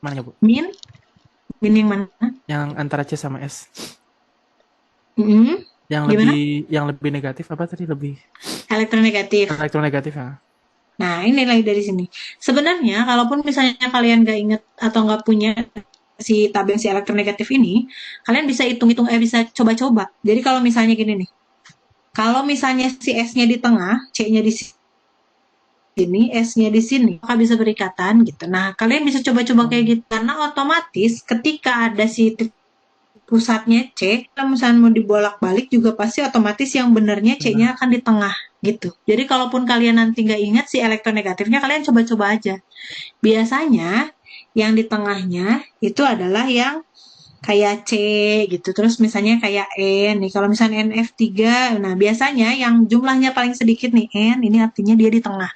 mananya Bu? Min? Min yang mana? Yang antara C sama S. Mm-mm. Yang Gimana? lebih negatif apa tadi? Lebih Elektronegatif. elektronegatif ya. Nah, ini lagi dari sini. Sebenarnya, kalaupun misalnya kalian nggak inget atau nggak punya si tabel si elektronegatif ini, kalian bisa hitung-hitung, bisa coba-coba. Jadi kalau misalnya gini nih, kalau misalnya si S-nya di tengah, C-nya di sini, S-nya di sini, maka bisa berikatan gitu. Nah, kalian bisa coba-coba kayak gitu. Karena otomatis ketika ada si pusatnya C, kalau misalnya mau dibolak-balik juga pasti otomatis yang benernya C-nya akan di tengah gitu. Jadi kalaupun kalian nanti nggak ingat si elektronegatifnya, kalian coba-coba aja. Biasanya yang di tengahnya itu adalah yang kayak C gitu. Terus misalnya kayak N nih. Kalau misalnya NF3, nah biasanya yang jumlahnya paling sedikit nih N, ini artinya dia di tengah.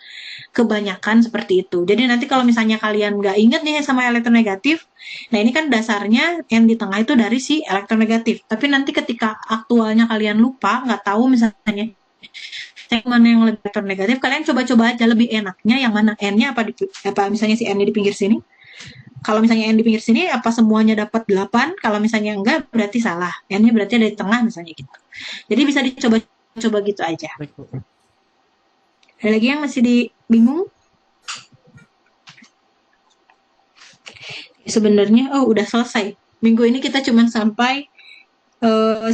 Kebanyakan seperti itu. Jadi nanti kalau misalnya kalian nggak inget nih sama elektronegatif, nah ini kan dasarnya N di tengah itu dari si elektronegatif. Tapi nanti ketika aktualnya kalian lupa, nggak tahu misalnya yang mana yang lebih elektronegatif, kalian coba-coba aja lebih enaknya yang mana N-nya apa misalnya si N-nya di pinggir sini. Kalau misalnya N di pinggir sini, apa semuanya dapat 8? Kalau misalnya enggak, berarti salah. N-nya berarti ada di tengah misalnya gitu. Jadi bisa dicoba-coba gitu aja. Baik, Bu. Ada lagi yang masih bingung? Sebenarnya, udah selesai. Minggu ini kita cuma sampai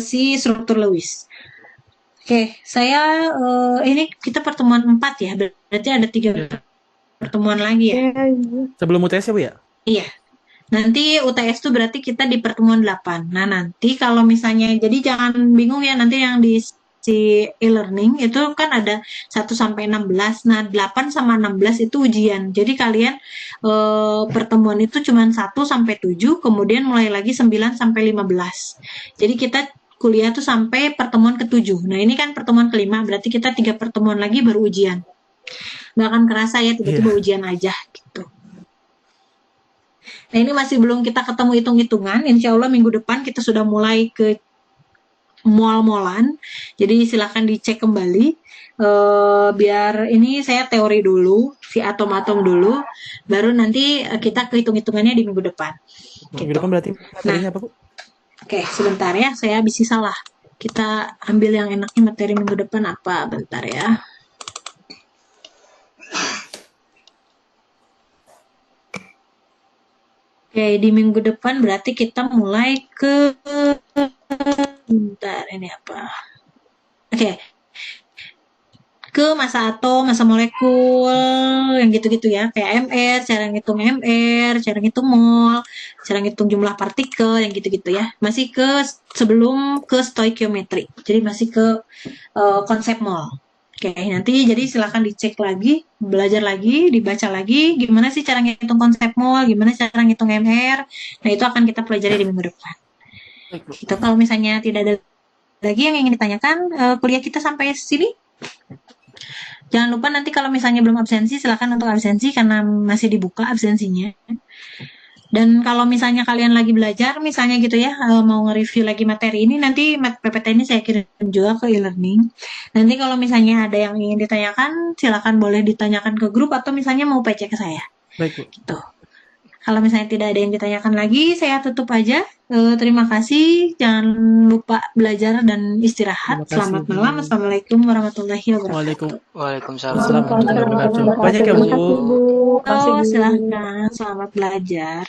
si struktur Lewis. Oke, saya ini kita pertemuan 4 ya. Berarti ada 3 pertemuan lagi ya. Sebelum UTS ya Bu ya? Iya. Nanti UTS tuh berarti kita di pertemuan 8. Nah, nanti kalau misalnya, jadi jangan bingung ya, nanti yang di si e-learning itu kan ada 1 sampai 16. Nah, 8 sama 16 itu ujian. Jadi kalian pertemuan itu cuma 1 sampai 7, kemudian mulai lagi 9 sampai 15. Jadi kita kuliah tuh sampai pertemuan ke-7. Nah, ini kan pertemuan ke-5, berarti kita 3 pertemuan lagi baru ujian. Nggak akan kerasa ya, tiba-tiba ujian aja gitu. Nah, ini masih belum kita ketemu hitung-hitungan. Insya Allah minggu depan kita sudah mulai ke mual-mualan. Jadi silahkan dicek kembali. Biar ini saya teori dulu, si atom-atom dulu. Baru nanti kita ke hitung-hitungannya di minggu depan. Minggu depan berarti materinya apa Bu? Oke, sebentar ya. Saya habis salah. Kita ambil yang enaknya materi minggu depan apa? Bentar ya. Oke, di minggu depan berarti kita mulai ke bentar, ini apa? Oke. Ke masa atom, masa molekul, yang gitu-gitu ya. Kayak MR, cara ngitung MR, cara ngitung mol, cara ngitung jumlah partikel, yang gitu-gitu ya. Masih sebelum ke stoikiometri. Jadi masih ke konsep mol. Oke, nanti jadi silakan dicek lagi, belajar lagi, dibaca lagi, gimana sih cara ngitung konsep mol, gimana cara ngitung MR. Nah, itu akan kita pelajari di minggu depan. Itu kalau misalnya tidak ada lagi yang ingin ditanyakan, kuliah kita sampai sini. Jangan lupa nanti kalau misalnya belum absensi, silakan untuk absensi karena masih dibuka absensinya. Dan kalau misalnya kalian lagi belajar, misalnya gitu ya, mau nge-review lagi materi ini, nanti PPT ini saya kirim juga ke e-learning. Nanti kalau misalnya ada yang ingin ditanyakan, silakan boleh ditanyakan ke grup atau misalnya mau PC ke saya. Baik Bu. Gitu. Kalau misalnya tidak ada yang ditanyakan lagi, saya tutup aja. Terima kasih. Jangan lupa belajar dan istirahat. Selamat malam. Assalamualaikum warahmatullahi wabarakatuh. Waalaikumsalam. warahmatullahi wabarakatuh. Banyak ya Bu. Silahkan. Selamat belajar.